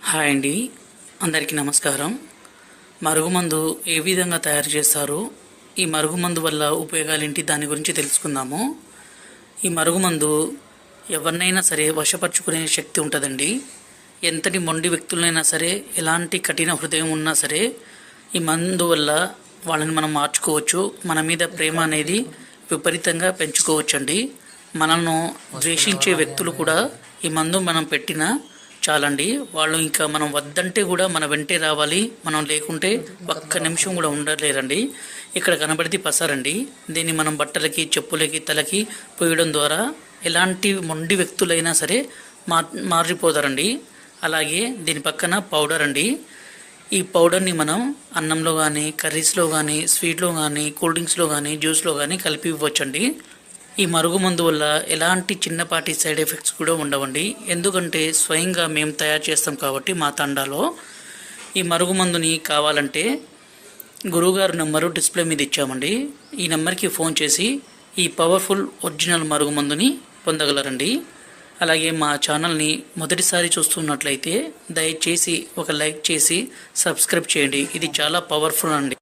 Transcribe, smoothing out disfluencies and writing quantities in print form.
Hi అండి, అందరికీ నమస్కారం. మరుగుమందు ఏ విధంగా తయారు చేస్తారు, ఈ మరుగుమందు వల్ల ఉపయోగాలేంటి, దాని గురించి తెలుసుకుందాము. ఈ మరుగుమందు ఎవరినైనా సరే వశపరుచుకునే శక్తి ఉంటుందండి. ఎంతటి మొండి వ్యక్తులైనా సరే, ఎలాంటి కఠిన హృదయం ఉన్నా సరే, ఈ మందు వల్ల వాళ్ళని మనం మార్చుకోవచ్చు. మన మీద ప్రేమ అనేది విపరీతంగా పెంచుకోవచ్చండి. మనల్ని ద్వేషించే వ్యక్తులు కూడా ఈ మందు మనం పెట్టినా చాలండి, వాళ్ళు ఇంకా మనం వద్దంటే కూడా మన వెంటే రావాలి. మనం లేకుంటే ఒక్క నిమిషం కూడా ఉండలేరండి. ఇక్కడ కనబడితే పసారండి. దీన్ని మనం బట్టలకి, చెప్పులకి, తలకి పోయడం ద్వారా ఎలాంటి మొండి వ్యక్తులైనా సరే మారిపోతారండి. అలాగే దీని పక్కన పౌడర్ అండి. ఈ పౌడర్ని మనం అన్నంలో కానీ, కర్రీస్లో కానీ, స్వీట్లో కానీ, కూల్ డ్రింక్స్లో కానీ, జ్యూస్లో కానీ కలిపి ఇవ్వచ్చండి. ఈ మరుగుమందు వల్ల ఎలాంటి చిన్నపాటి సైడ్ ఎఫెక్ట్స్ కూడా ఉండవండి. ఎందుకంటే స్వయంగా మేము తయారు చేస్తాం కాబట్టి మా తండాలో. ఈ మరుగుమందుని కావాలంటే గురువుగారు నెంబరు డిస్ప్లే మీద ఇచ్చామండి. ఈ నెంబర్కి ఫోన్ చేసి ఈ పవర్ఫుల్ ఒరిజినల్ మరుగుమందుని పొందగలరండి. అలాగే మా ఛానల్ని మొదటిసారి చూస్తున్నట్లయితే దయచేసి ఒక లైక్ చేసి సబ్స్క్రైబ్ చేయండి. ఇది చాలా పవర్ఫుల్ అండి.